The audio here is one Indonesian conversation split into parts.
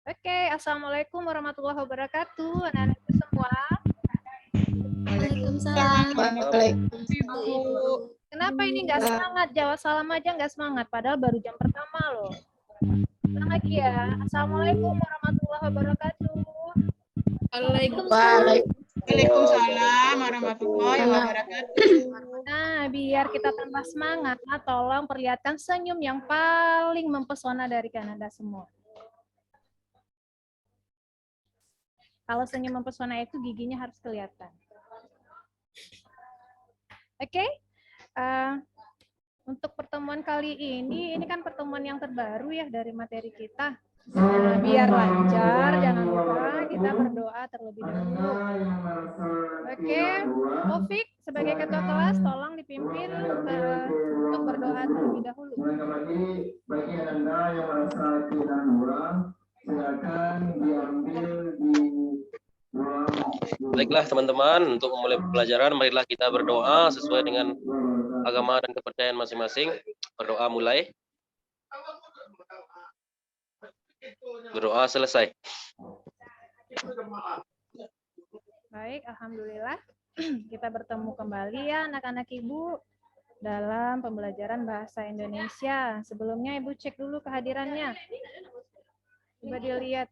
Oke, Assalamualaikum warahmatullahi wabarakatuh. Anak-anakku semua. Waalaikumsalam. Ibu. Kenapa ini nggak semangat? Jawab salam aja nggak semangat, padahal baru jam pertama loh. Ulang lagi ya. Assalamualaikum warahmatullahi wabarakatuh. Waalaikumsalam warahmatullahi wabarakatuh. Nah, biar kita tambah semangat, tolong perlihatkan senyum yang paling mempesona dari Anda semua. Kalau senyum mempesona itu giginya harus kelihatan. Oke? Untuk pertemuan kali ini kan pertemuan yang terbaru ya dari materi kita. Nah, biar lancar, jangan lupa kita berdoa terlebih dahulu. Oke, Taufik sebagai ketua kelas tolong dipimpin untuk berdoa terlebih dahulu. Bagi Anda yang merasa kehilangan uang, silakan diambil di ruang. Baiklah teman-teman, untuk memulai pelajaran marilah kita berdoa sesuai dengan agama dan kepercayaan masing-masing. Berdoa mulai. Berdoa selesai. Baik, alhamdulillah kita bertemu kembali ya anak-anak Ibu dalam pembelajaran bahasa Indonesia. Sebelumnya Ibu cek dulu kehadirannya. Coba dilihat.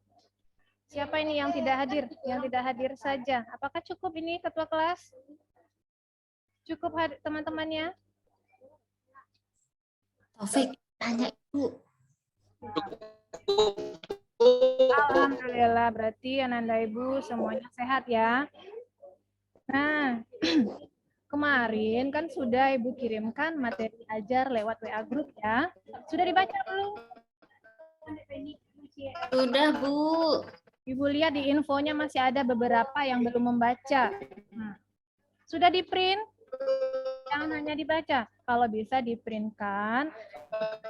Siapa ini yang tidak hadir? Yang tidak hadir saja. Apakah cukup ini ketua kelas? Cukup teman-temannya? Taufik, tanya Ibu. Alhamdulillah, berarti Ananda Ibu semuanya sehat ya. Nah, kemarin kan sudah Ibu kirimkan materi ajar lewat WA Group ya. Sudah dibaca belum? Sudah, Bu. Ibu lihat di infonya masih ada beberapa yang belum membaca. Sudah di print? Jangan hanya dibaca. Kalau bisa di printkan,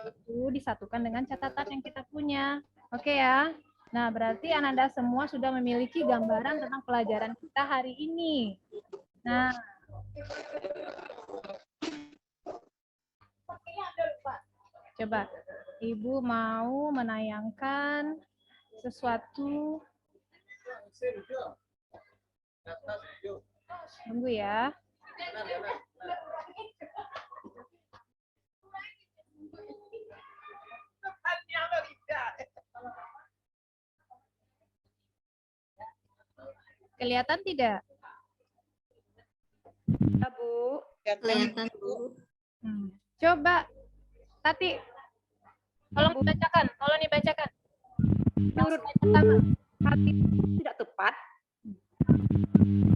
itu disatukan dengan catatan yang kita punya. Oke ya? Nah, berarti Ananda semua sudah memiliki gambaran tentang pelajaran kita hari ini. Nah, coba Ibu mau menayangkan sesuatu. Tunggu ya. Kelihatan tidak? Ya, Bu. Kelihatan, Bu. Coba, Tati, tolong dibacakan. Menurut pertama, hal itu tidak tepat.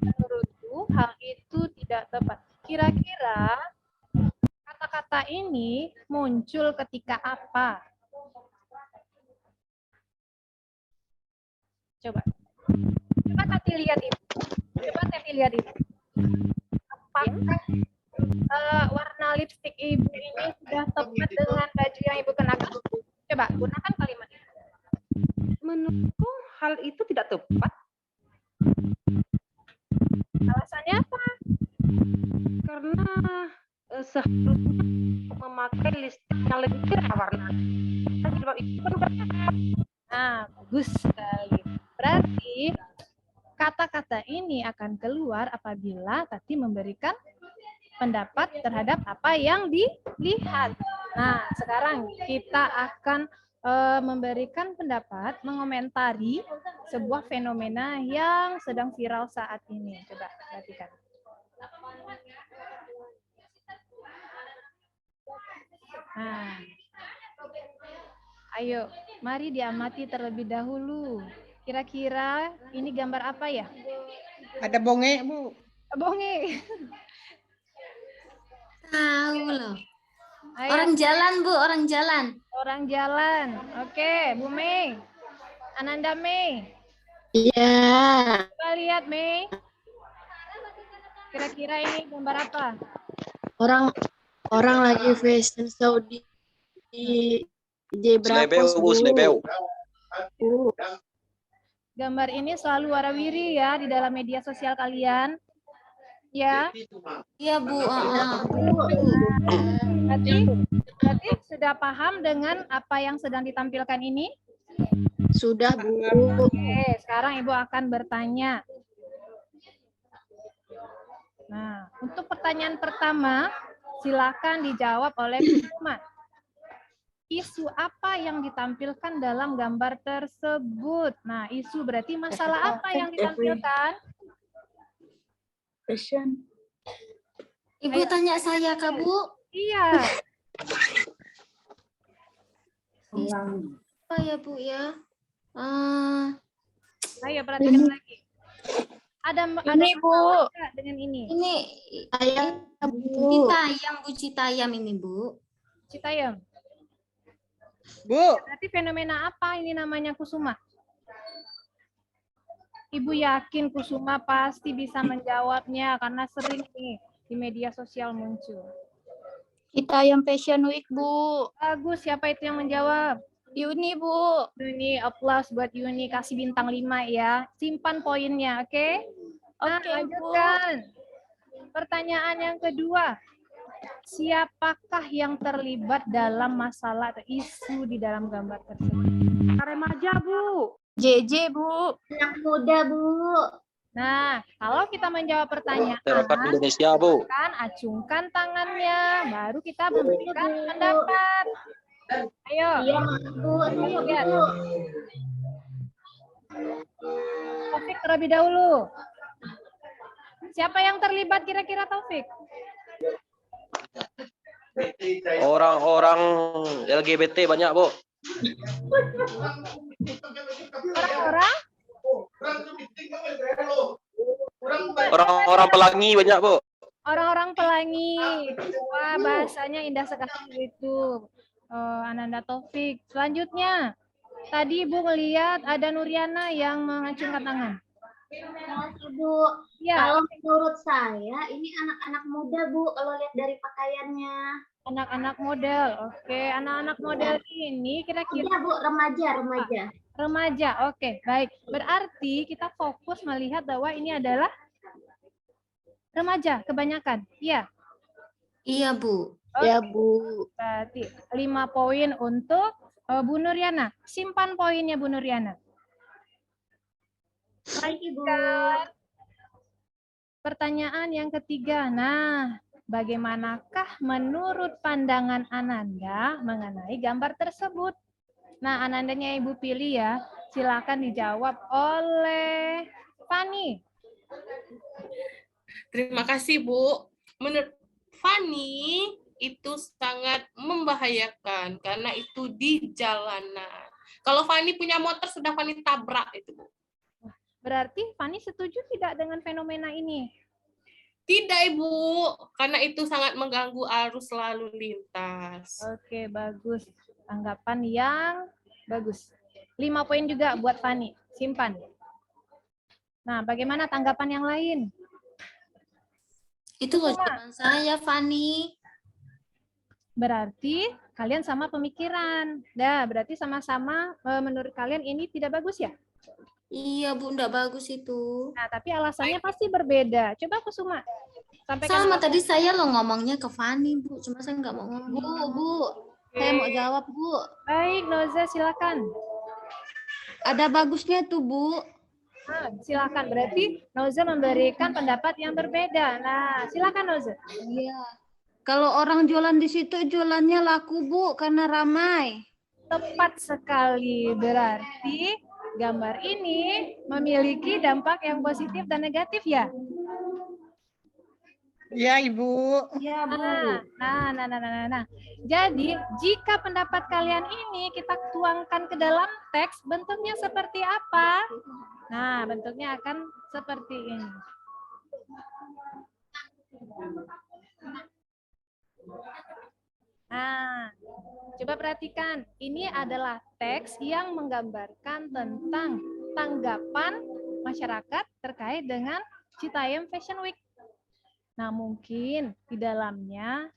Menurutku, hal itu tidak tepat. Kira-kira kata-kata ini muncul ketika apa? Coba Tati lihat itu. Apakah warna lipstik Ibu ini sudah tepat dengan baju yang Ibu kenakan? Coba gunakan kalimat itu. Menurutku hal itu tidak tepat. Alasannya apa? Karena seharusnya memakai listrik yang lebih cerah warna. Sebab itu kan tepat. Nah, bagus sekali. Berarti kata-kata ini akan keluar apabila Tati memberikan pendapat terhadap apa yang dilihat. Nah, sekarang kita akan memberikan pendapat, mengomentari sebuah fenomena yang sedang viral saat ini. Coba perhatikan. Nah, ayo, mari diamati terlebih dahulu. Kira-kira ini gambar apa ya? Ada bonge, Bu. Bonge. Tahu loh. Ayo. Orang jalan, Bu, orang jalan. Orang jalan. Oke, Bu Mei. Ananda Mei. Iya. Coba lihat, Mei. Kira-kira ini gambar apa? Orang lagi fashion show di Zebra Cross. Selebeu. Gambar ini selalu warawiri ya di dalam media sosial kalian. Ya. Iya, Bu. Berarti sudah paham dengan apa yang sedang ditampilkan ini? Sudah, Bu. Oke, sekarang Ibu akan bertanya. Nah, untuk pertanyaan pertama, silakan dijawab oleh Kusuma. Isu apa yang ditampilkan dalam gambar tersebut? Nah, isu berarti masalah apa yang ditampilkan? Ibu tanya saya Kak, Bu. Iya. Apa ya, Bu ya? Ayo perhatikan lagi. Ada Ini, Bu. masalah nggak dengan ini? Ini Saya, Bu. Citayam, Bu, Citayam ini, Bu. Citayam. Bu, Berarti fenomena apa ini namanya Kusuma? Ibu yakin Kusuma pasti bisa menjawabnya karena sering nih di media sosial muncul. Citayam Fashion Week, Bu. Bagus, siapa itu yang menjawab? Yuni, Bu. Yuni, applause buat Yuni, kasih bintang 5 ya. Simpan poinnya, oke? Nah, Oke, Bu. lanjutkan. Pertanyaan yang kedua. Siapakah yang terlibat dalam masalah atau isu di dalam gambar tersebut? Remaja, Bu. JJ, Bu. Anak muda, Bu. Nah, kalau kita menjawab pertanyaan, Masyarakat Indonesia, Bu. kan acungkan tangannya, baru kita memberikan pendapat. Ayo. Iya, Bu. Lihat. Taufik terlebih dahulu. Siapa yang terlibat kira-kira Taufik? Orang-orang LGBT banyak, Bu. Orang-orang? Orang-orang pelangi banyak, Bu. Orang-orang pelangi. Wah, bahasanya indah sekali itu. Ananda Taufik. Selanjutnya, tadi Ibu melihat ada Nuriana yang mengacungkan tangan. Bu, Ya, kalau menurut saya ini anak-anak muda, Bu, kalau lihat dari pakaiannya. anak-anak model. Oke, anak-anak model ini kira-kira Iya, Bu, remaja. remaja. Oke, baik. Berarti kita fokus melihat bahwa ini adalah remaja kebanyakan. Iya. Iya, Bu. Ya, Bu. Berarti 5 poin untuk Bu Nuriana. Simpan poinnya Bu Nuriana. Baik, Ibu. Pertanyaan yang ketiga. Nah, bagaimanakah menurut pandangan Ananda mengenai gambar tersebut? Nah, Anandanya Ibu pilih ya. Silakan dijawab oleh Fani. Terima kasih, Bu. Menurut Fani, itu sangat membahayakan karena itu di jalanan. Kalau Fani punya motor, sudah Fani tabrak itu, Bu. Berarti Fani setuju tidak dengan fenomena ini? Tidak, Ibu, karena itu sangat mengganggu arus lalu lintas. Oke, bagus. Tanggapan yang bagus. 5 poin juga buat Fani. Simpan. Nah, bagaimana tanggapan yang lain? Itu jawaban saya, Fani. Berarti kalian sama pemikiran. Dah, berarti sama-sama menurut kalian ini tidak bagus ya? Iya, Bu, enggak bagus itu. Nah, tapi alasannya pasti berbeda. Coba Kusuma. Sampaikan. Sama tadi saya lo ngomongnya ke Fani, Bu. Cuma saya nggak mau ngomong. Bu. Saya mau jawab, Bu. Baik, Noza silakan. Ada bagusnya tuh, Bu. Nah, silakan. Berarti Noza memberikan pendapat yang berbeda. Nah, silakan Noza. Iya. Kalau orang jualan di situ jualannya laku, Bu, karena ramai. Tepat sekali. Berarti gambar ini memiliki dampak yang positif dan negatif ya? ya Ibu. Iya, Bu. Nah. Jadi, jika pendapat kalian ini kita tuangkan ke dalam teks, bentuknya seperti apa? Nah, bentuknya akan seperti ini. Nah, coba perhatikan. Ini adalah teks yang menggambarkan tentang tanggapan masyarakat terkait dengan Citayam Fashion Week. Nah, mungkin di dalamnya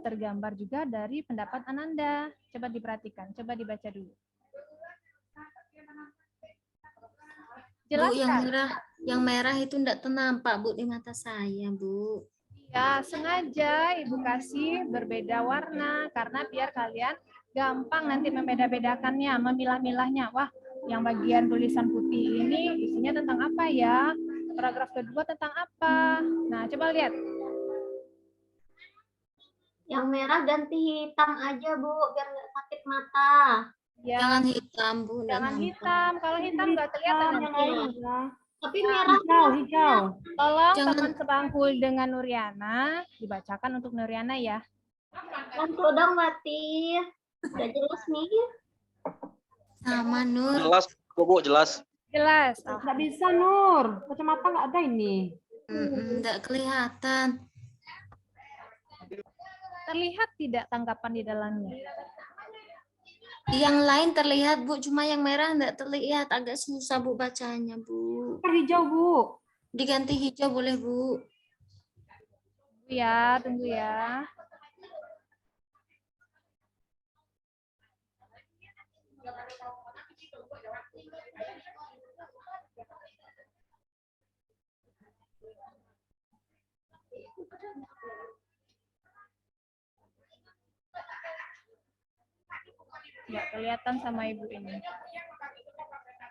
tergambar juga dari pendapat Ananda. Coba diperhatikan, coba dibaca dulu. Bu, Jelaskan. yang merah itu enggak ternampak, Bu, di mata saya, Bu. Ya, sengaja Ibu kasih berbeda warna karena biar kalian gampang nanti membeda-bedakannya, memilah-milahnya. Wah, yang bagian tulisan putih ini isinya tentang apa ya? Paragraf kedua tentang apa? Nah, coba lihat. Yang merah ganti hitam aja, Bu, biar nggak sakit mata. Ya, Jangan hitam, Bu. nggak jangan nampak. hitam. Kalau hitam nggak kelihatan nanti. Tapi merah Hijau. Tolong Jangan- teman sebangku dengan Nuriana, dibacakan untuk Nuriana ya. bantu dong, Mati. Udah jelas nih. Sama Nur. Jelas, Bu, jelas. Jelas. Nggak bisa, Nur. Kacamata nggak ada ini. Nggak kelihatan. Terlihat tidak tanggapan di dalamnya? Yang lain terlihat, Bu. Cuma yang merah nggak terlihat. Agak susah, Bu, bacanya, Bu. Hijau, Bu. Diganti hijau boleh, Bu. Tunggu ya. Nggak kelihatan sama Ibu ini.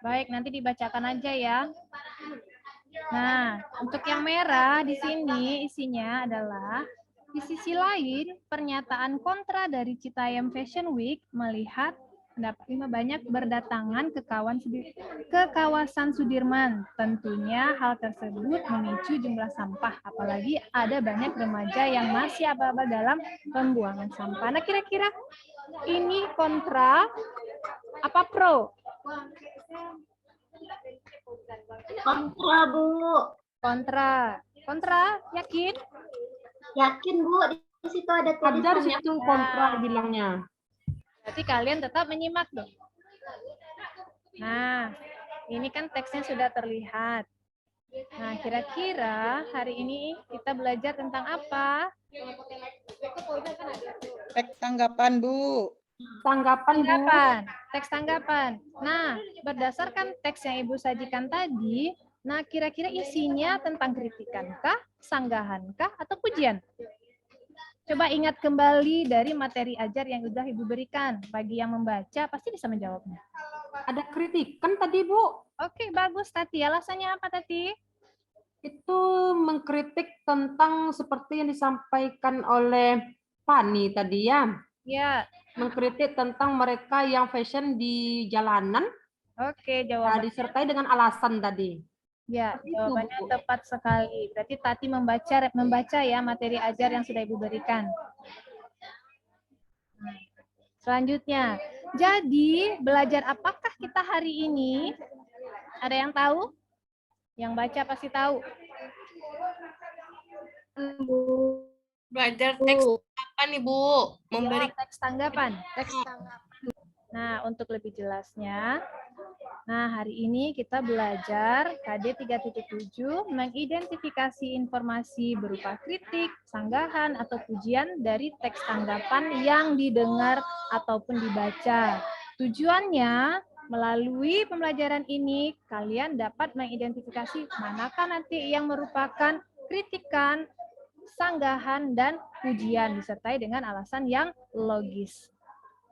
Baik, nanti dibacakan aja ya. Nah, untuk yang merah di sini isinya adalah di sisi lain pernyataan kontra dari Citayam Fashion Week melihat banyak berdatangan ke kawasan Sudirman. Tentunya hal tersebut memicu jumlah sampah, apalagi ada banyak remaja yang masih abal-abal dalam pembuangan sampah. Nah, kira-kira ini kontra apa pro? Kontra, Bu. Kontra. Kontra, yakin? Yakin, Bu. Di situ ada Hajar tulisannya. situ kontra bilangnya. Berarti kalian tetap menyimak dong. Nah, ini kan teksnya sudah terlihat. Nah, kira-kira hari ini kita belajar tentang apa? Teks tanggapan, Bu. Tanggapan, Bu. Tanggapan, teks tanggapan. Nah, berdasarkan teks yang Ibu sajikan tadi, nah kira-kira isinya tentang kritikan-kah, sanggahan-kah, atau pujian? Coba ingat kembali dari materi ajar yang sudah Ibu berikan. Bagi yang membaca, pasti bisa menjawabnya. Ada kritikan tadi, Bu. Oke, bagus Tati. Alasannya apa Tati? Itu mengkritik tentang seperti yang disampaikan oleh Fani tadi ya. Ya, Mengkritik tentang mereka yang fashion di jalanan, oke jawabannya. disertai dengan alasan tadi. Ya, Seperti itu, jawabannya Bu. tepat sekali. Berarti Tati membaca ya materi ajar yang sudah Ibu berikan. Nah, selanjutnya, jadi belajar apakah kita hari ini? Ada yang tahu? Yang baca pasti tahu. Belajar teks apa nih, Bu? Memberi Ya, teks tanggapan. Nah, untuk lebih jelasnya, nah hari ini kita belajar KD 3.7 mengidentifikasi informasi berupa kritik, sanggahan, atau pujian dari teks tanggapan yang didengar ataupun dibaca. Tujuannya, melalui pembelajaran ini, kalian dapat mengidentifikasi manakah nanti yang merupakan kritikan, sanggahan, dan pujian, disertai dengan alasan yang logis.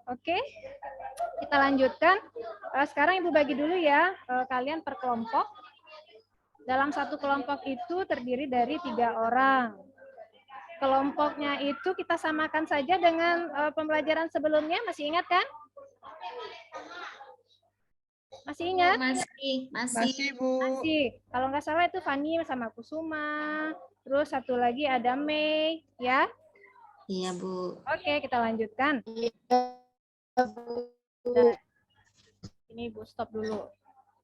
Oke, kita lanjutkan. Sekarang Ibu bagi dulu ya, kalian per kelompok. Dalam satu kelompok itu terdiri dari 3 orang. Kelompoknya itu kita samakan saja dengan pembelajaran sebelumnya, masih ingat kan? Masih ingat? Masih, Bu. Masih. Kalau nggak salah itu Fani sama Kusuma. Terus satu lagi ada Mei, ya? Iya, Bu. Oke, kita lanjutkan. Nah, ini Ibu stop dulu.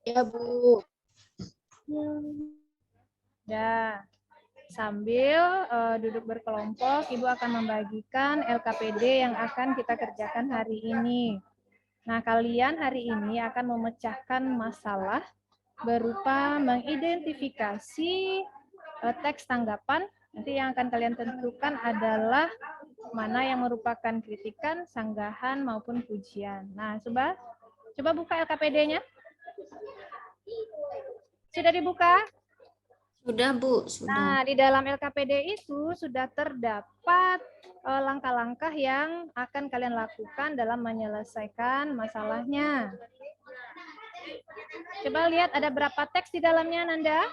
Ya, Bu. Ya, sambil duduk berkelompok, Ibu akan membagikan LKPD yang akan kita kerjakan hari ini. Nah, kalian hari ini akan memecahkan masalah berupa mengidentifikasi teks tanggapan. Nanti yang akan kalian tentukan adalah mana yang merupakan kritikan, sanggahan, maupun pujian. Nah, coba buka LKPD-nya. Sudah dibuka? Sudah, Bu, Nah, sudah. di dalam LKPD itu sudah terdapat langkah-langkah yang akan kalian lakukan dalam menyelesaikan masalahnya. Coba lihat ada berapa teks di dalamnya, Nanda?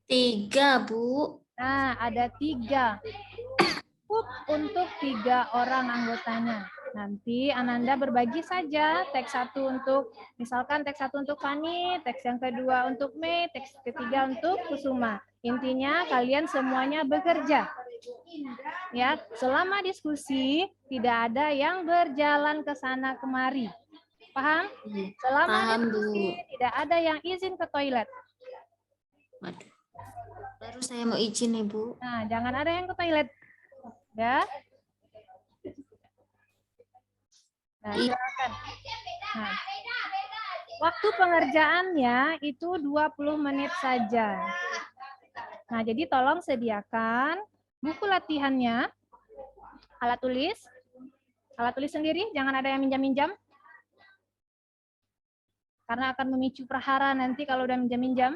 Tiga, Bu. Nah, ada 3. Cukup untuk 3 orang anggotanya. Nanti Ananda berbagi saja teks 1 untuk, misalkan teks 1 untuk Fani, teks yang kedua untuk Mei, teks ketiga untuk Kusuma. Intinya kalian semuanya bekerja. Ya, selama diskusi tidak ada yang berjalan ke sana kemari. Paham? Selama Paham, diskusi Bu. tidak ada yang izin ke toilet. Waduh. Baru saya mau izin nih, Bu. Nah, jangan ada yang ke toilet. Ya. Nah, silakan. Nah, waktu pengerjaannya itu 20 menit saja. Nah, jadi tolong sediakan buku latihannya, alat tulis sendiri, jangan ada yang minjam-minjam. Karena akan memicu prahara nanti kalau udah minjam-minjam.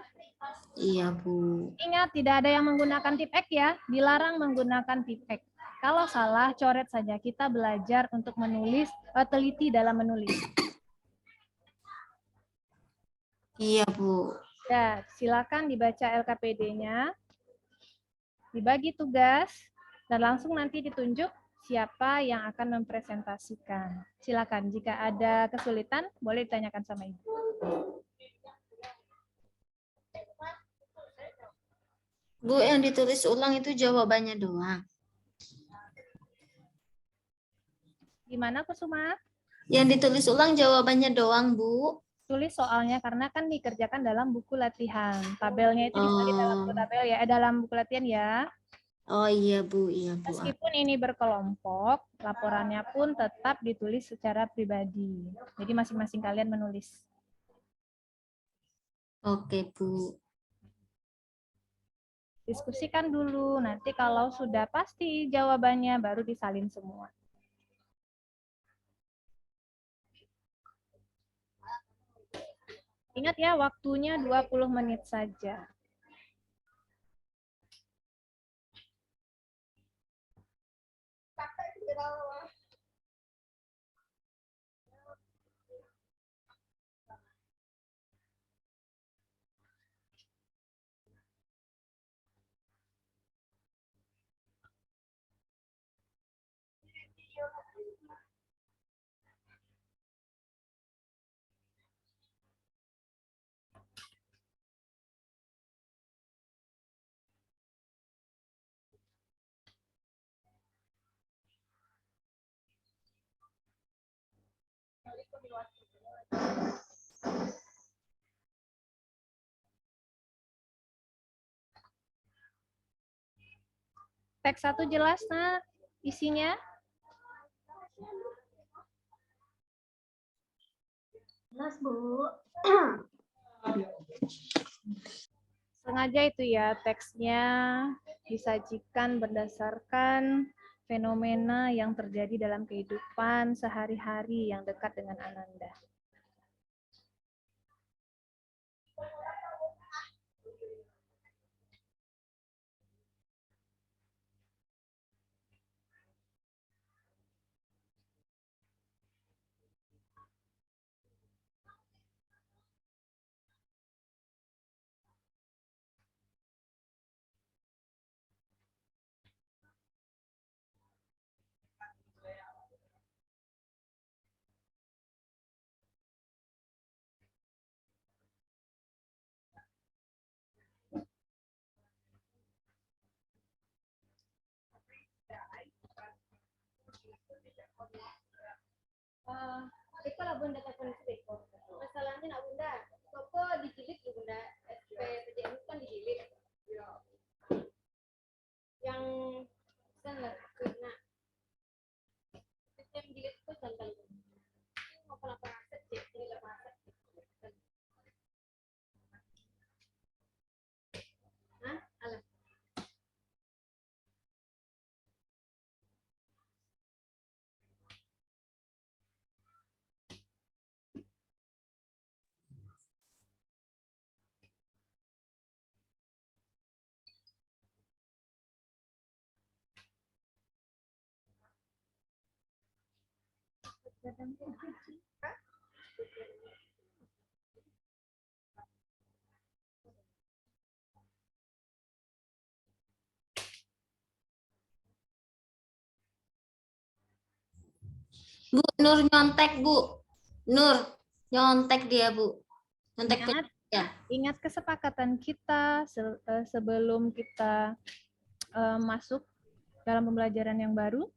Iya, Bu. Ingat, tidak ada yang menggunakan tip X ya, dilarang menggunakan tip X. Kalau salah, coret saja. Kita belajar untuk menulis, teliti dalam menulis. Iya, Bu. Ya, silakan dibaca LKPD-nya, dibagi tugas, dan langsung nanti ditunjuk siapa yang akan mempresentasikan. Silakan, jika ada kesulitan, boleh ditanyakan sama Ibu. Bu, yang ditulis ulang itu jawabannya doang. Gimana, Kusuma? Yang ditulis ulang jawabannya doang, Bu. Tulis soalnya, karena kan dikerjakan dalam buku latihan. Tabelnya itu disalin dalam buku tabel ya, dalam buku latihan ya. Oh iya, Bu. Iya, Bu. Meskipun ini berkelompok, laporannya pun tetap ditulis secara pribadi. Jadi masing-masing kalian menulis. Oke, Bu. Diskusikan dulu, nanti kalau sudah pasti jawabannya baru disalin semua. Ingat ya, waktunya 20 menit saja. Teks 1 jelas, nah, isinya? Jelas, Bu. Sengaja itu ya, teksnya disajikan berdasarkan fenomena yang terjadi dalam kehidupan sehari-hari yang dekat dengan Ananda. Itu lah bunda telepon itu. Masalahnya nak bunda, toko dijilid ya bunda, SPPJM kan dijilid. Yang sana, nah, yang jilid itu tentang mau apa aset cek, ini apa aset. Hah? Alah. Bu, Nur nyontek, Bu. Nur nyontek dia, Bu. Nyontek Ingat, ya. ingat kesepakatan kita sebelum kita masuk dalam pembelajaran yang baru.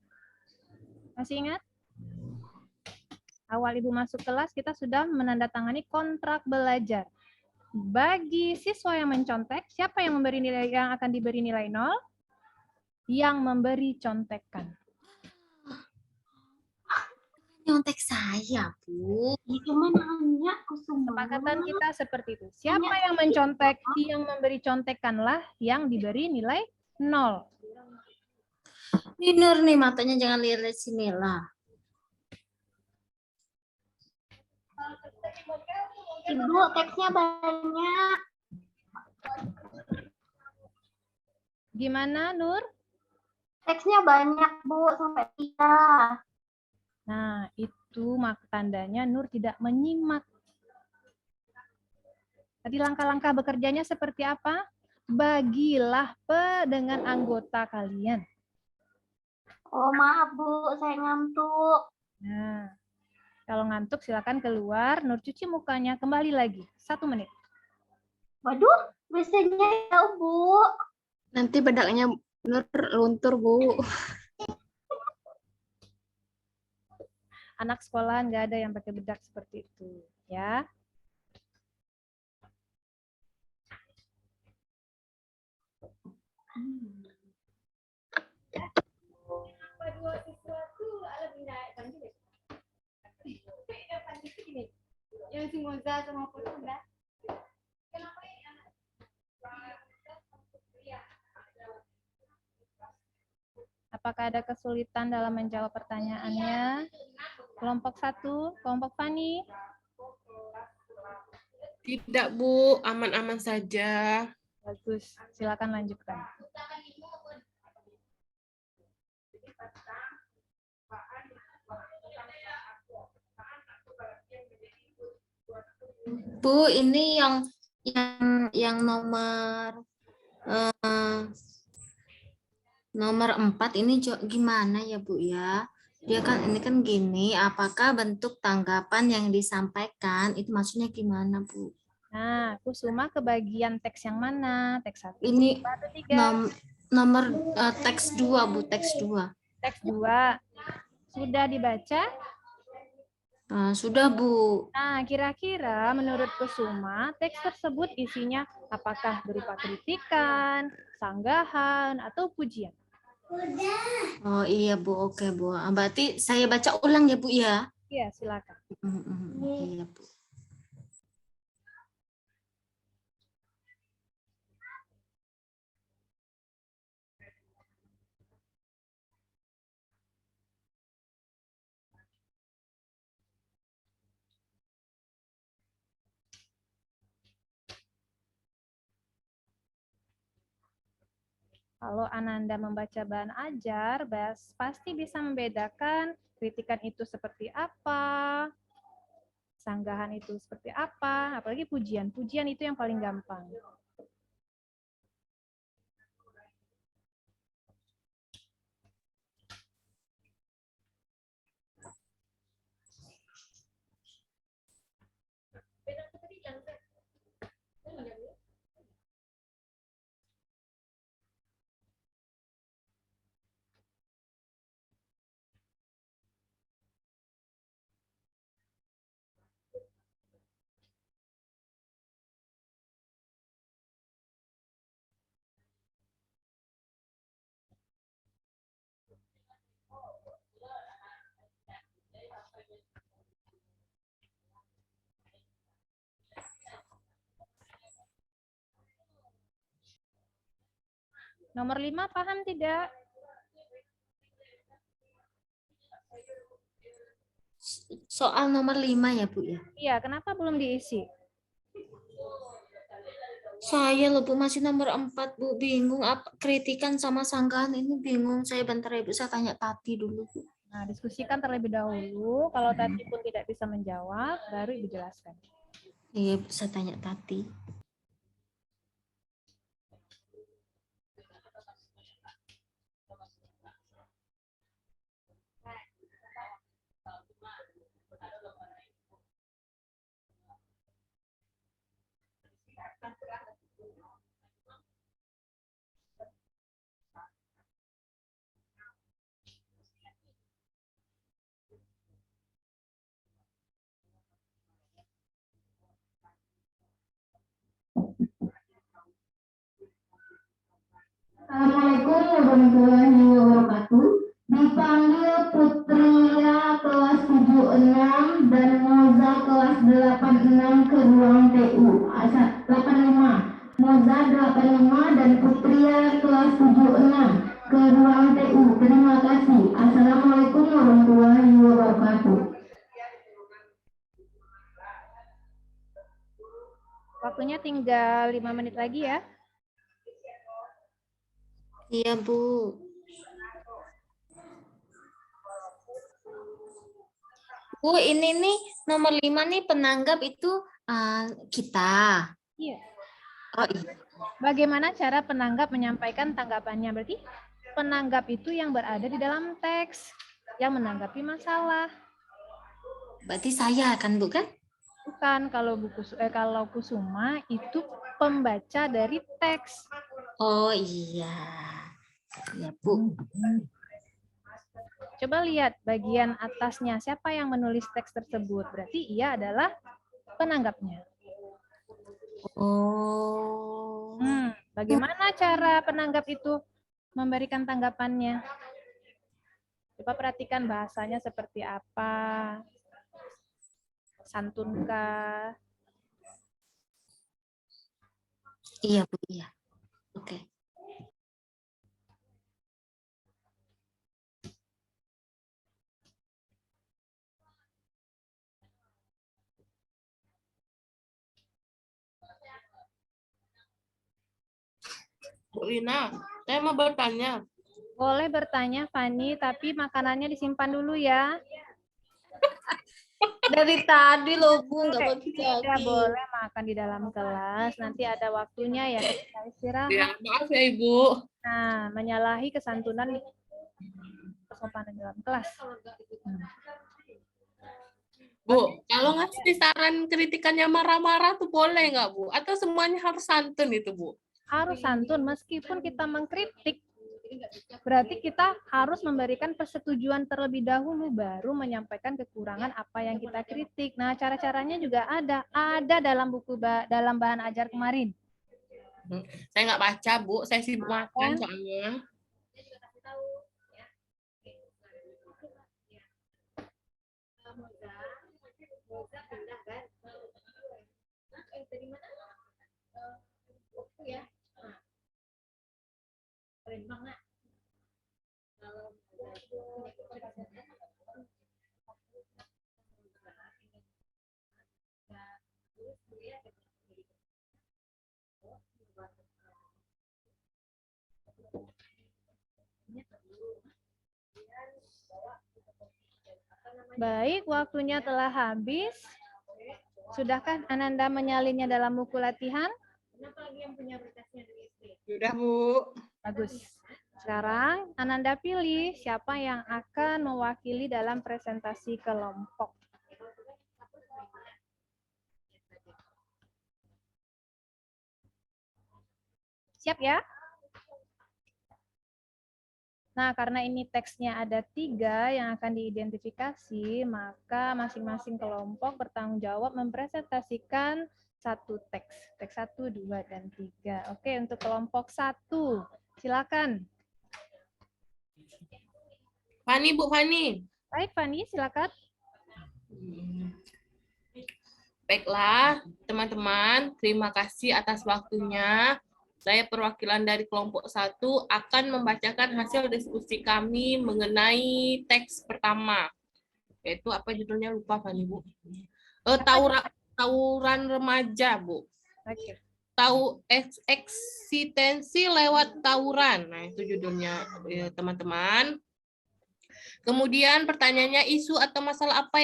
Masih ingat? Awal Ibu masuk kelas, kita sudah menandatangani kontrak belajar. Bagi siswa yang mencontek, siapa yang memberi nilai yang akan diberi nilai 0? Yang memberi contekan. Nyontek saya, Bu. Cuma nanya ke semua. Kesepakatan kita seperti itu. Siapa yang mencontek, yang memberi contekanlah yang diberi nilai 0. Ini Nur nih, matanya jangan lihat sini lah. Ibu, teksnya banyak. Gimana, Nur? Teksnya banyak, Bu, sampai 3. Nah, itu tandanya Nur tidak menyimak. Tadi langkah-langkah bekerjanya seperti apa? Bagilah dengan anggota kalian. Oh, maaf, Bu, saya ngantuk. Nah, kalau ngantuk silakan keluar, Nur cuci mukanya, kembali lagi. 1 menit. Waduh, biasanya ya, Bu. Nanti bedaknya Nur luntur, Bu. Anak sekolahan nggak ada yang pakai bedak seperti itu, ya. Apakah ada kesulitan dalam menjawab pertanyaannya? Kelompok 1, kelompok Fani. Tidak, Bu. Aman-aman saja. Bagus, silakan lanjutkan. Bu, ini yang nomor 4 ini gimana ya, Bu ya? Dia kan ini kan gini, apakah bentuk tanggapan yang disampaikan itu maksudnya gimana, Bu? Nah, Kusuma ke bagian teks yang mana? Teks 1, Ini 2, atau 3? nomor teks 2, Bu, teks 2. Teks 2. Sudah dibaca? Sudah, Bu. Nah, kira-kira menurut Kusuma, teks tersebut isinya apakah berupa kritikan, sanggahan, atau pujian? Oh iya, Bu. Oke, Bu. Berarti saya baca ulang ya, Bu ya? Iya, silakan. Iya, Bu. Kalau Ananda membaca bahan ajar, pasti bisa membedakan kritikan itu seperti apa, sanggahan itu seperti apa, apalagi pujian. Pujian itu yang paling gampang. Nomor 5 paham tidak? Soal nomor 5 ya, Bu ya? Iya, kenapa belum diisi? Saya loh, Bu, masih nomor 4, Bu. Bingung, kritikan sama sanggahan ini bingung. Saya bentar ya, Bu. Saya tanya Tati dulu, Bu. Nah, diskusikan terlebih dahulu. Kalau Tati pun tidak bisa menjawab, baru Ibu jelaskan. Iya, bisa tanya Tati. Assalamualaikum warahmatullahi wabarakatuh. Dipanggil Putria kelas 76 dan Moza kelas 86 ke ruang TU. 85. Moza 85 dan Putria kelas 76 ke ruang TU. Terima kasih. Assalamualaikum warahmatullahi wabarakatuh. Waktunya tinggal 5 menit lagi ya. Iya, Bu. Bu, ini nih nomor 5 nih penanggap itu kita. Iya. Oh iya. Bagaimana cara penanggap menyampaikan tanggapannya? Berarti penanggap itu yang berada di dalam teks, yang menanggapi masalah. Berarti saya kan, Bu, kan? Bukan, kalau Kusuma itu pembaca dari teks. Oh iya. Ya, Bu. Coba lihat bagian atasnya, siapa yang menulis teks tersebut? Berarti ia adalah penanggapnya. Oh. Bagaimana cara penanggap itu memberikan tanggapannya? Coba perhatikan bahasanya seperti apa. Santunkah? Iya, Bu, iya. Oke. Bu Lina, saya mau bertanya. Boleh bertanya, Fani, tapi makanannya disimpan dulu ya. Dari tadi loh, Bu, nggak Oke, bagi-bagi. tidak boleh makan di dalam kelas. Nanti ada waktunya ya kita istirahat. Ya, maaf ya Ibu. Nah, menyalahi kesantunan kesopanan dalam kelas. Bu, kalau ngasih saran kritikannya marah-marah tuh boleh nggak Bu? Atau semuanya harus santun itu Bu? Harus santun, meskipun kita mengkritik, berarti kita harus memberikan persetujuan terlebih dahulu, baru menyampaikan kekurangan apa yang kita kritik. Nah, cara-caranya juga ada dalam buku dalam bahan ajar kemarin. Saya nggak baca Bu, saya sibuk makan soalnya. Baik, waktunya telah habis. Sudahkah Ananda menyalinnya dalam buku latihan? Sudah, Bu. Bagus. Sekarang Ananda pilih siapa yang akan mewakili dalam presentasi kelompok. Siap ya? Nah, karena ini teksnya ada 3 yang akan diidentifikasi, maka masing-masing kelompok bertanggung jawab mempresentasikan satu teks. Teks 1, 2, dan 3. Oke, untuk kelompok 1, silakan. Fani, Bu Fani. Baik, Fani, silakan. Baiklah, teman-teman, terima kasih atas waktunya. Saya perwakilan dari kelompok 1 akan membacakan hasil diskusi kami mengenai teks pertama. Yaitu apa judulnya, lupa Fani, Bu. Tawuran remaja, Bu. Oke. Eksistensi lewat tawuran. Nah, itu judulnya, teman-teman. Kemudian pertanyaannya isu atau masalah apa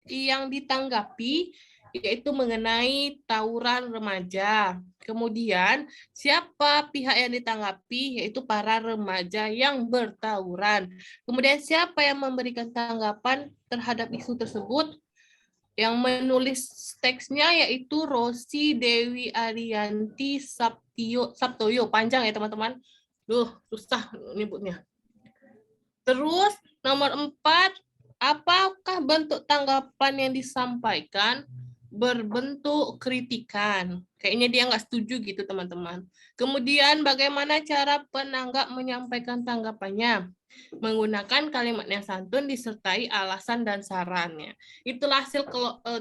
yang ditanggapi, yaitu mengenai tawuran remaja. Kemudian siapa pihak yang ditanggapi, yaitu para remaja yang bertawuran. Kemudian siapa yang memberikan tanggapan terhadap isu tersebut? Yang menulis teksnya yaitu Rosi Dewi Arianti Sabtoyo. Panjang ya teman-teman. Susah nyebutnya. Terus nomor 4, apakah bentuk tanggapan yang disampaikan berbentuk kritikan? Kayaknya dia nggak setuju gitu teman-teman. Kemudian bagaimana cara penanggap menyampaikan tanggapannya? Menggunakan kalimat yang santun disertai alasan dan sarannya. Itulah hasil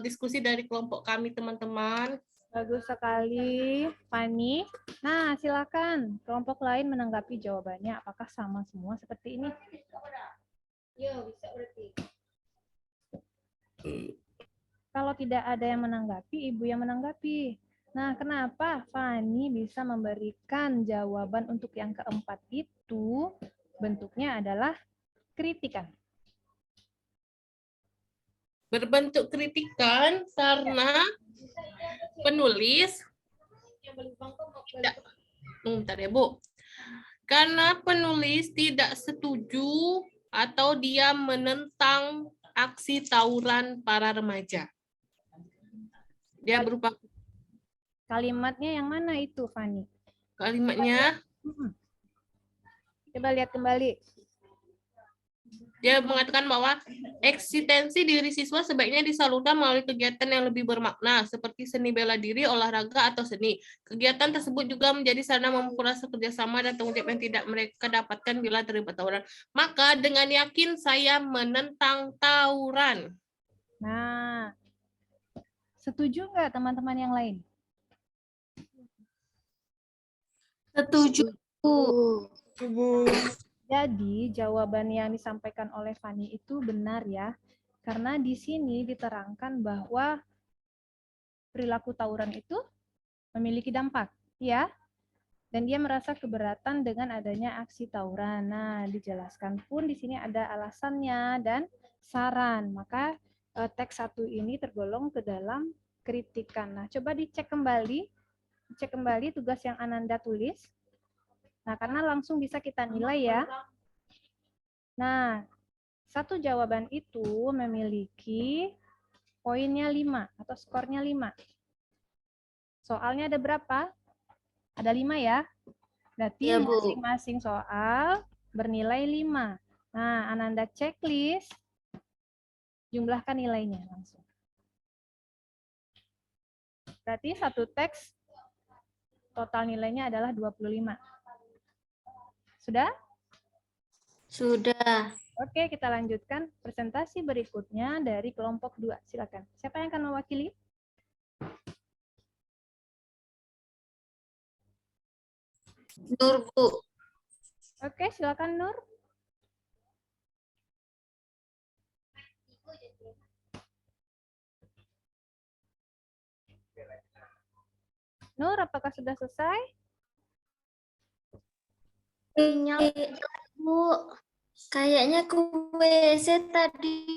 diskusi dari kelompok kami teman-teman. Bagus sekali, Fani. Nah, silakan kelompok lain menanggapi jawabannya. Apakah sama semua seperti ini? Bisa berarti. Kalau tidak ada yang menanggapi, Ibu yang menanggapi. Nah, kenapa Fani bisa memberikan jawaban untuk yang keempat itu bentuknya adalah kritikan? Berbentuk kritikan karena penulis bentar ya Bu. Karena penulis tidak setuju atau dia menentang aksi tawuran para remaja. Dia berupa kalimatnya yang mana itu, Fani? Kalimatnya coba lihat kembali. Dia mengatakan bahwa eksistensi diri siswa sebaiknya disalurkan melalui kegiatan yang lebih bermakna, seperti seni bela diri, olahraga, atau seni. Kegiatan tersebut juga menjadi sarana mempererat kerjasama dan tanggung jawab yang tidak mereka dapatkan bila terlibat tawuran. Maka dengan yakin saya menentang tawuran. Nah, setuju nggak teman-teman yang lain? Setuju. Jadi, jawaban yang disampaikan oleh Fani itu benar ya. Karena di sini diterangkan bahwa perilaku tawuran itu memiliki dampak, ya. Dan dia merasa keberatan dengan adanya aksi tawuran. Nah, dijelaskan pun di sini ada alasannya dan saran. Maka teks 1 ini tergolong ke dalam kritikan. Nah, coba dicek kembali. Cek kembali tugas yang Ananda tulis. Nah, karena langsung bisa kita nilai ya. Nah, satu jawaban itu memiliki poinnya 5 atau skornya 5. Soalnya ada berapa? Ada 5 ya. Berarti Ya, Bu. masing-masing soal bernilai 5. Nah, Ananda checklist, jumlahkan nilainya langsung. Berarti satu teks total nilainya adalah 25. Sudah? Sudah. Oke, kita lanjutkan presentasi berikutnya dari kelompok 2. Silakan. Siapa yang akan mewakili? Nur, Bu. Oke, silakan Nur. Nur, apakah sudah selesai? Bu, kayaknya ke WC tadi,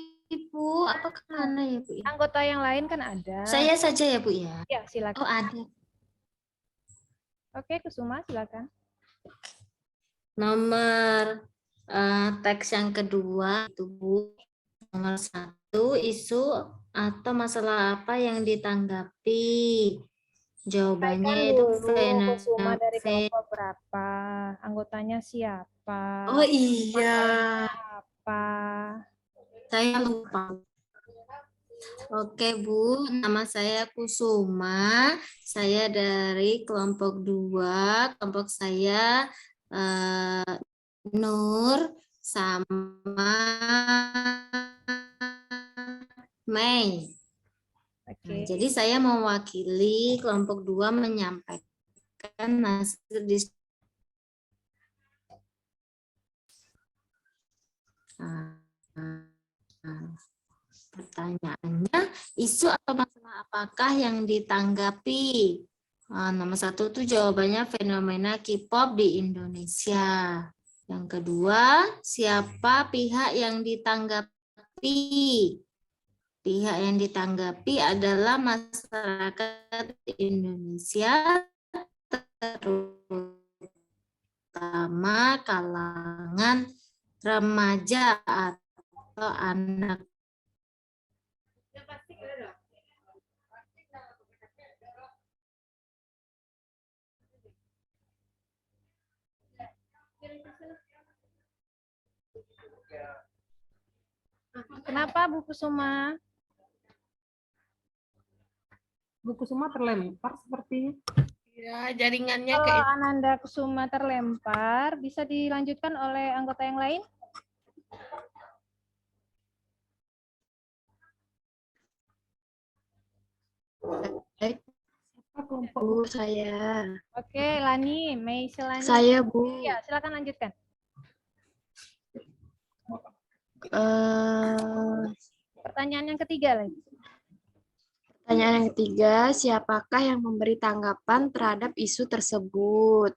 Bu. Apa kemana ya, Bu? Anggota yang lain kan ada. Saya saja ya, Bu ya? Ya, silakan. Oh, ada. Oke, Kusuma, silakan. Nomor teks yang kedua itu, Bu. Nomor 1, isu atau masalah apa yang ditanggapi? Jawabannya itu Kusuma dari kelompok berapa? Anggotanya siapa? Oh iya, Apa? saya lupa. Oke, Bu, nama saya Kusuma. Saya dari kelompok 2. Kelompok saya Nur sama Mei. Nah, jadi saya mewakili kelompok 2 menyampaikan hasil diskusi. Pertanyaannya, isu atau masalah apakah yang ditanggapi? Nomor 1 itu jawabannya fenomena K-pop di Indonesia. Yang kedua, siapa pihak yang ditanggapi? Pihak yang ditanggapi adalah masyarakat Indonesia, terutama kalangan remaja atau anak. Kenapa Bu Kusuma? Bu Kusuma terlempar sepertinya. Ya, jaringannya Kalau kayak Ananda Kusuma terlempar, bisa dilanjutkan oleh anggota yang lain? Bu, saya. Oke, Lani, Mei Selani. Saya, Bu. Ya, silakan lanjutkan. Pertanyaan yang ketiga lagi. Pertanyaan yang ketiga, siapakah yang memberi tanggapan terhadap isu tersebut?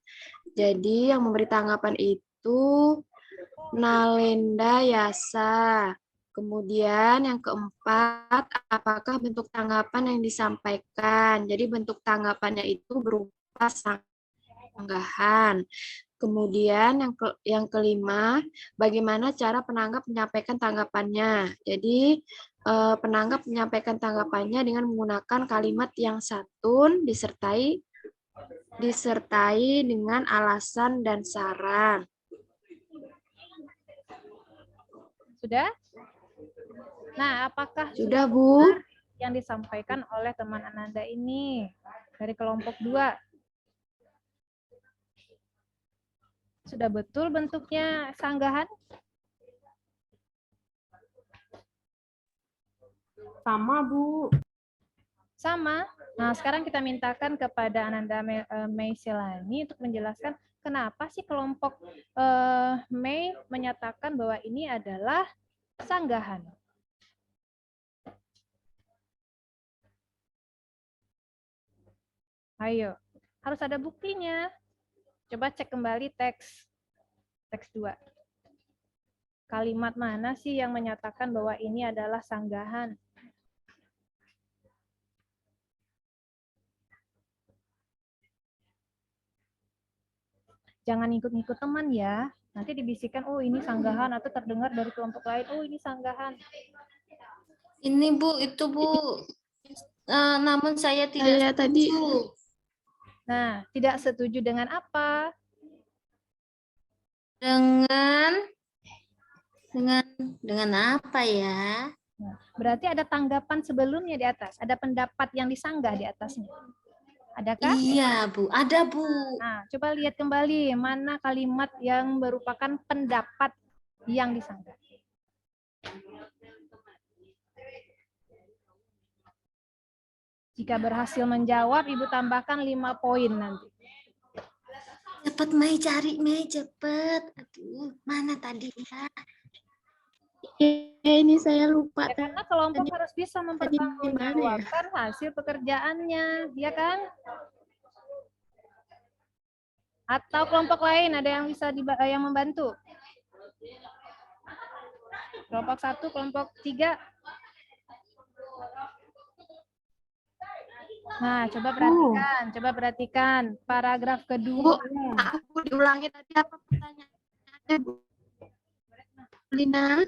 Jadi yang memberi tanggapan itu Nalenda Yasa. Kemudian yang keempat, apakah bentuk tanggapan yang disampaikan? Jadi bentuk tanggapannya itu berupa sanggahan. Kemudian yang kelima, bagaimana cara penanggap menyampaikan tanggapannya? Jadi penanggap menyampaikan tanggapannya dengan menggunakan kalimat yang santun disertai dengan alasan dan saran. Sudah? Nah, apakah Sudah, Bu? benar yang disampaikan oleh teman Ananda ini dari kelompok 2? Sudah betul bentuknya sanggahan? Sama, Bu. Sama. Nah, sekarang kita mintakan kepada Ananda Mei Selani untuk menjelaskan kenapa sih kelompok Mei menyatakan bahwa ini adalah sanggahan. Ayo, harus ada buktinya. Coba cek kembali teks 2. Kalimat mana sih yang menyatakan bahwa ini adalah sanggahan? Jangan ikut-ikut teman ya. Nanti dibisikkan, oh ini sanggahan, atau terdengar dari kelompok lain, oh ini sanggahan. Ini Bu, itu Bu. Namun saya tidak Saya tadi setuju. Nah, tidak setuju dengan apa? Dengan apa ya? Nah, berarti ada tanggapan sebelumnya di atas, ada pendapat yang disanggah di atasnya. Adakah? Iya, Bu. Ada, Bu. Nah, coba lihat kembali mana kalimat yang merupakan pendapat yang disanggah. Jika berhasil menjawab, Ibu tambahkan 5 poin nanti. Cepet, Mei, cari, Mei, cepet. Aduh, mana tadi ya? ini saya lupa. Ya, karena kelompok harus bisa mempertanggungjawabkan hasil pekerjaannya, ya kan? Atau kelompok lain ada yang bisa yang membantu? Kelompok 1, kelompok 3. Nah, coba perhatikan paragraf kedua. Aku diulangi tadi apa pertanyaannya, Bu Lina?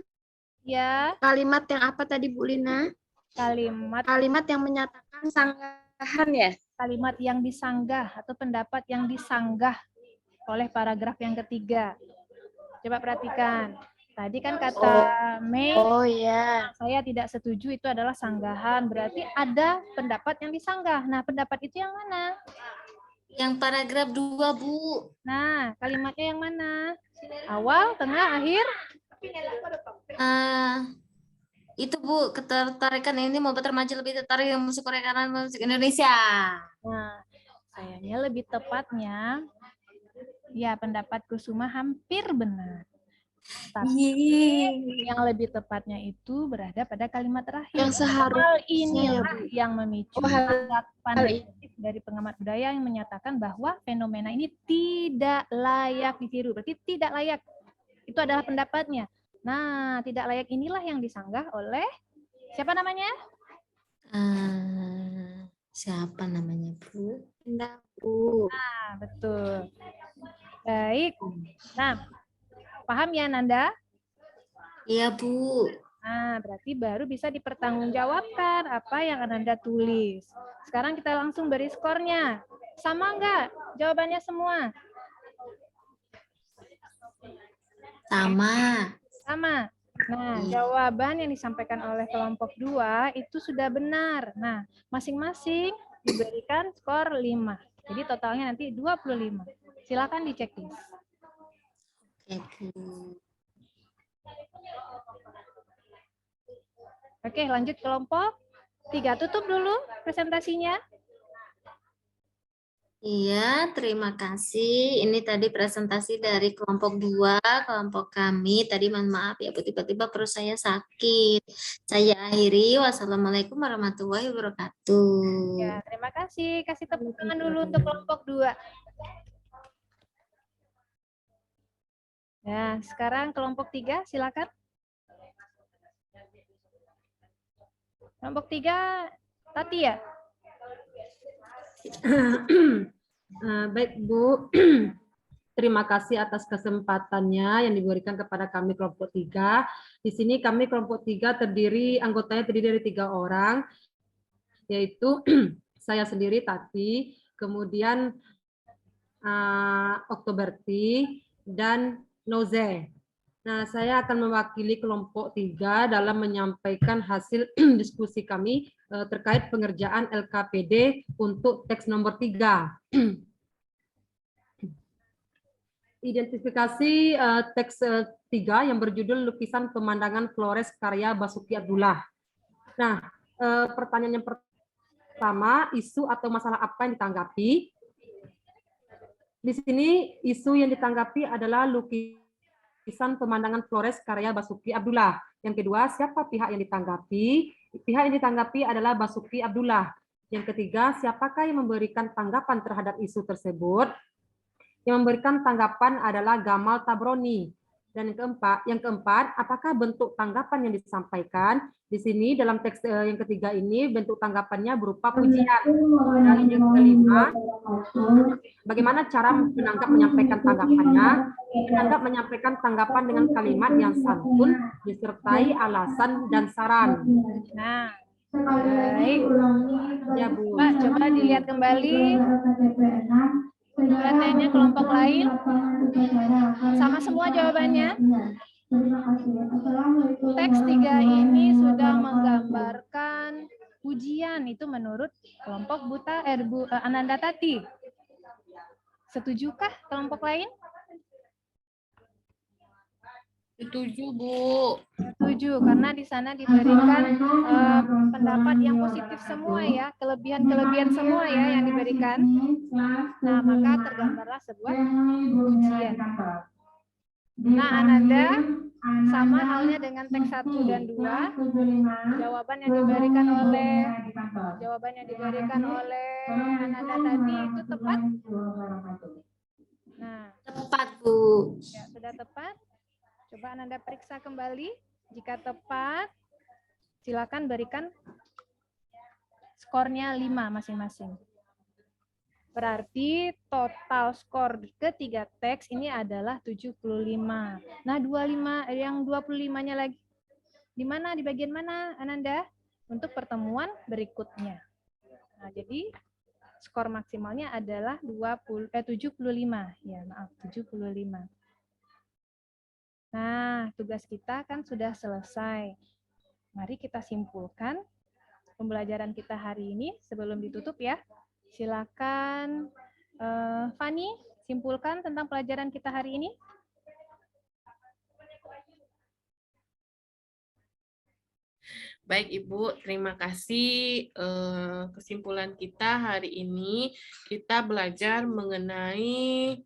Ya, Kalimat yang apa tadi, Bu Lina? Kalimat yang menyatakan sanggahan ya? Kalimat yang disanggah atau pendapat yang disanggah oleh paragraf yang ketiga. Coba perhatikan. Tadi kan kata Mei, Ya. saya tidak setuju itu adalah sanggahan. Berarti ada pendapat yang disanggah. Nah, pendapat itu yang mana? Yang paragraf 2, Bu. Nah, kalimatnya yang mana? Awal, tengah, akhir? Itu Bu, ketertarikan ini membuat remaja lebih tertarik dengan musik Korea karena musik Indonesia. Nah, sayangnya lebih tepatnya, ya pendapat Kusuma hampir benar. Tapi yang lebih tepatnya itu berada pada kalimat terakhir. Yang seharusnya hal inilah yang memicu tanggapan negatif dari pengamat budaya yang menyatakan bahwa fenomena ini tidak layak ditiru. Berarti tidak layak Itu adalah pendapatnya. Nah, tidak layak inilah yang disanggah oleh siapa namanya? Siapa namanya, Bu? Bu. Nah, betul. Baik. Nah, paham ya Nanda? Iya, Bu. Nah, berarti baru bisa dipertanggungjawabkan apa yang Ananda tulis. Sekarang kita langsung beri skornya. Sama enggak jawabannya semua? Sama. Sama. Nah, jawaban yang disampaikan oleh kelompok 2 itu sudah benar. Nah, masing-masing diberikan skor 5. Jadi totalnya nanti 25. Silakan dicek, please. Oke, Bu. Oke, lanjut kelompok 3. Tutup dulu presentasinya. Iya, terima kasih. Ini tadi presentasi dari kelompok 2, kelompok kami. Tadi mohon maaf ya, Bu, tiba-tiba perut saya sakit. Saya akhiri. Wassalamualaikum warahmatullahi wabarakatuh. Ya, terima kasih. Kasih tepuk tangan dulu untuk kelompok 2. Nah, sekarang kelompok 3, silakan. Kelompok 3, Tati ya? Baik, Bu. Terima kasih atas kesempatannya yang diberikan kepada kami kelompok 3. Di sini kami kelompok 3 anggotanya terdiri dari 3 orang, yaitu saya sendiri Tati, kemudian Oktoberti, dan Noze. Nah, saya akan mewakili kelompok 3 dalam menyampaikan hasil diskusi kami terkait pengerjaan LKPD untuk teks nomor 3. Identifikasi teks 3 yang berjudul Lukisan Pemandangan Flores karya Basuki Abdullah. Nah, pertanyaan yang pertama, isu atau masalah apa yang ditanggapi? Di sini isu yang ditanggapi adalah lukisan pemandangan Flores karya Basuki Abdullah. Yang kedua, siapa pihak yang ditanggapi? Pihak yang ditanggapi adalah Basuki Abdullah. Yang ketiga, siapakah yang memberikan tanggapan terhadap isu tersebut? Yang memberikan tanggapan adalah Gamal Tabroni. Dan yang keempat, apakah bentuk tanggapan yang disampaikan? Di sini dalam teks yang ketiga ini bentuk tanggapannya berupa pujian. Dan yang kelima, bagaimana cara penanggap menyampaikan tanggapannya? Penanggap menyampaikan tanggapan dengan kalimat yang santun, disertai alasan dan saran. Nah, baik. Ya, Bu. Pak, coba dilihat kembali. Pertanyaannya kelompok lain. Sama semua jawabannya. Teks 3 ini sudah menggambarkan pujian, itu menurut kelompok Ananda Tati. Setujukah kelompok lain? Setuju, Bu. Setuju, karena di sana diberikan pendapat yang positif semua ya, kelebihan-kelebihan semua ya yang diberikan. Nah, maka tergambarlah sebuah pujian. Nah, Ananda, sama halnya dengan teks 1 dan 2, jawaban yang diberikan oleh Ananda tadi itu tepat? Nah, tepat, Bu. Ya, sudah tepat. Coba Ananda periksa kembali. Jika tepat, silakan berikan skornya 5 masing-masing. Berarti total skor ketiga teks ini adalah 75. Nah, 25-nya lagi di mana? Di bagian mana, Ananda? Untuk pertemuan berikutnya. Nah, jadi skor maksimalnya adalah 75. Ya, maaf, 75. Nah, tugas kita kan sudah selesai. Mari kita simpulkan pembelajaran kita hari ini sebelum ditutup ya. Silakan Fani, simpulkan tentang pelajaran kita hari ini. Baik, Ibu, terima kasih. Kesimpulan kita hari ini, kita belajar mengenai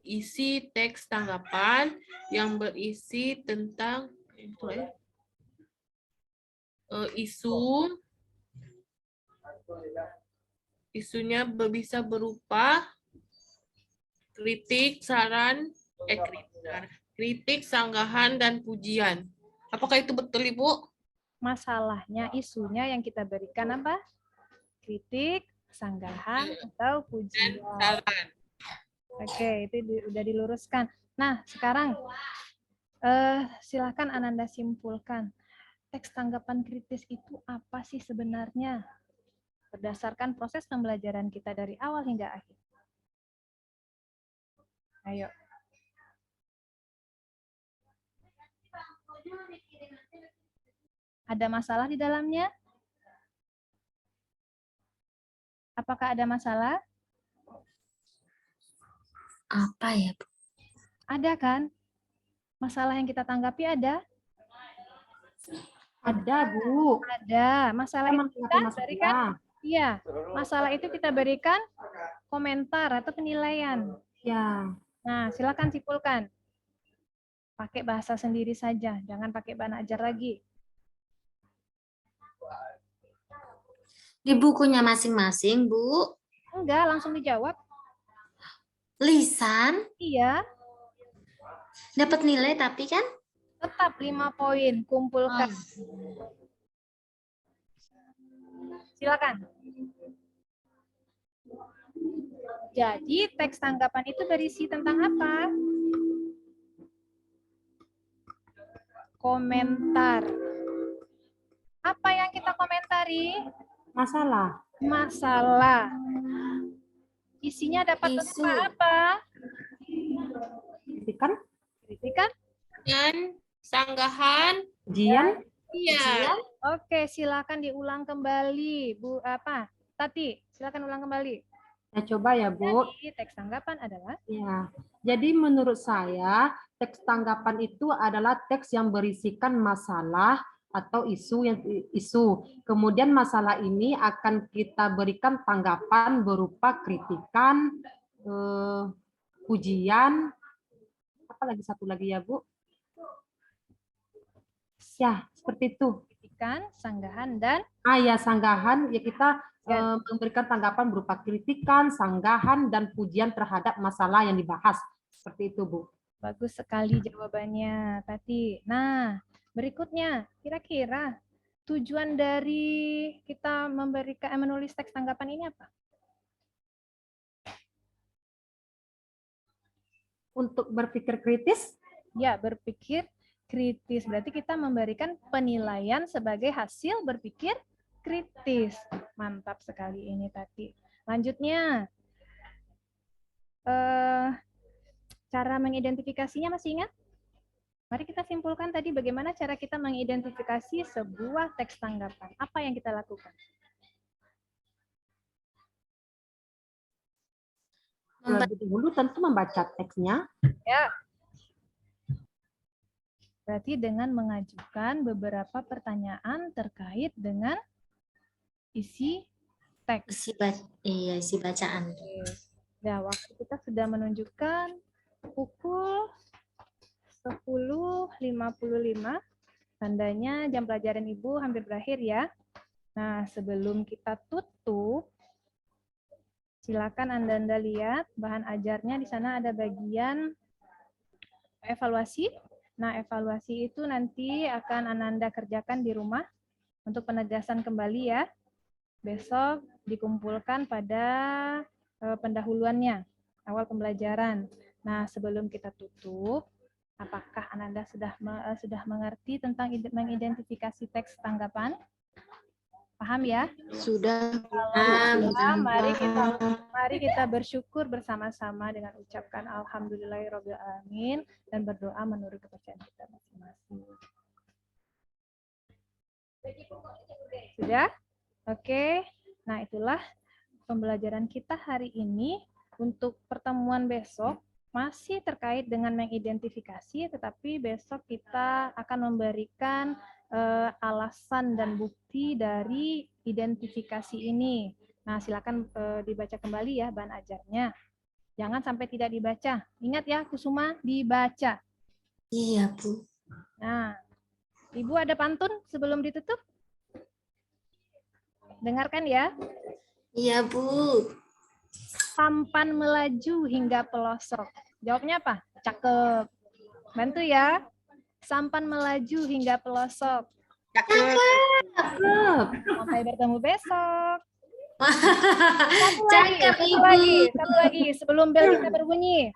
isi teks tanggapan yang berisi tentang isunya bisa berupa kritik, saran, kritik, sanggahan, dan pujian. Apakah itu betul, Ibu? Masalahnya, isunya yang kita berikan apa? Kritik, sanggahan, atau pujian. Saran. Oke, itu udah diluruskan. Nah, sekarang silakan Ananda simpulkan. Teks tanggapan kritis itu apa sih sebenarnya? Berdasarkan proses pembelajaran kita dari awal hingga akhir. Ayo. Ada masalah di dalamnya? Apakah ada masalah? Apa ya, Bu? Ada kan? Masalah yang kita tanggapi ada? Ada, Bu. Ada. Masalah Kita itu menanggapi kita berikan? masalah. Iya. Masalah itu kita berikan komentar atau penilaian. Ya. Nah, silakan simpulkan. Pakai bahasa sendiri saja, jangan pakai bahasa ajar lagi. Di bukunya masing-masing, Bu. Enggak, langsung dijawab. Lisan. Iya. Dapat nilai tapi kan? Tetap 5 poin, kumpulkan. Silakan. Jadi, teks tanggapan itu berisi tentang apa? Komentar. Apa yang kita komentari? Masalah. Masalah. Isinya dapat berupa apa? Kritikan. Kritikan. Dan sanggahan. Pujian. Iya. Oke, silakan diulang kembali, Bu. Apa? Tati, silakan ulang kembali. Saya coba ya, Bu. Jadi, teks tanggapan adalah? Ya. Jadi menurut saya, teks tanggapan itu adalah teks yang berisikan masalah atau isu. Kemudian masalah ini akan kita berikan tanggapan berupa kritikan, pujian, apa lagi satu lagi ya, Bu? Ya, seperti itu. Kritikan, sanggahan, dan? Ya, sanggahan. Ya, kita memberikan tanggapan berupa kritikan, sanggahan, dan pujian terhadap masalah yang dibahas. Seperti itu, Bu. Bagus sekali jawabannya, Tati. Nah, berikutnya, kira-kira tujuan dari kita menulis teks tanggapan ini apa? Untuk berpikir kritis? Ya, berpikir kritis. Berarti kita memberikan penilaian sebagai hasil berpikir kritis. Mantap sekali ini, Tati. Lanjutnya, cara mengidentifikasinya masih ingat? Mari kita simpulkan tadi bagaimana cara kita mengidentifikasi sebuah teks tanggapan. Apa yang kita lakukan? Lebih dulu tentu membaca teksnya. Ya. Berarti dengan mengajukan beberapa pertanyaan terkait dengan isi teks. Isi bacaan. Ya, waktu kita sudah menunjukkan pukul 10.55. Tandanya jam pelajaran Ibu hampir berakhir ya. Nah, sebelum kita tutup, silakan Anda lihat bahan ajarnya di sana ada bagian evaluasi. Nah, evaluasi itu nanti akan Ananda kerjakan di rumah untuk penegasan kembali ya. Besok dikumpulkan pada pendahuluannya, awal pembelajaran. Nah, sebelum kita tutup, apakah Ananda sudah mengerti tentang mengidentifikasi teks tanggapan? Paham ya? Sudah. Mari kita bersyukur bersama-sama dengan ucapkan alhamdulillahirabbil alamin dan berdoa menurut kepercayaan kita masing-masing. Sudah? Oke. Nah, itulah pembelajaran kita hari ini. Untuk pertemuan besok masih terkait dengan mengidentifikasi, tetapi besok kita akan memberikan alasan dan bukti dari identifikasi ini. Nah, silakan dibaca kembali ya bahan ajarnya. Jangan sampai tidak dibaca. Ingat ya, Kusuma, dibaca. Iya, Bu. Nah, Ibu ada pantun sebelum ditutup? Dengarkan ya. Iya, Bu. Sampan melaju hingga pelosok. Jawabnya apa? Cakep. Bantu ya. Sampan melaju hingga pelosok. Cakep. Sampai bertemu besok. Cakep, Satu lagi. Sebelum bel kita berbunyi.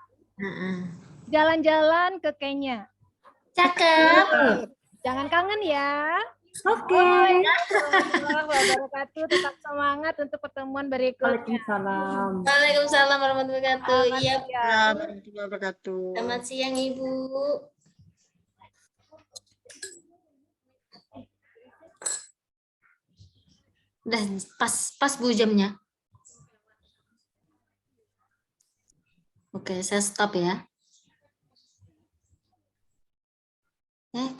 Jalan-jalan ke Kenya. Cakep. Jangan kangen ya. Oke. Warahmatullahi wabarakatuh. Tetap semangat untuk pertemuan berikutnya. Waalaikumsalam. Waalaikumsalam warahmatullahi wabarakatuh. Iya, Warahmatullahi wabarakatuh. selamat siang Ibu. Udah pas Bu jamnya. Oke, saya stop ya.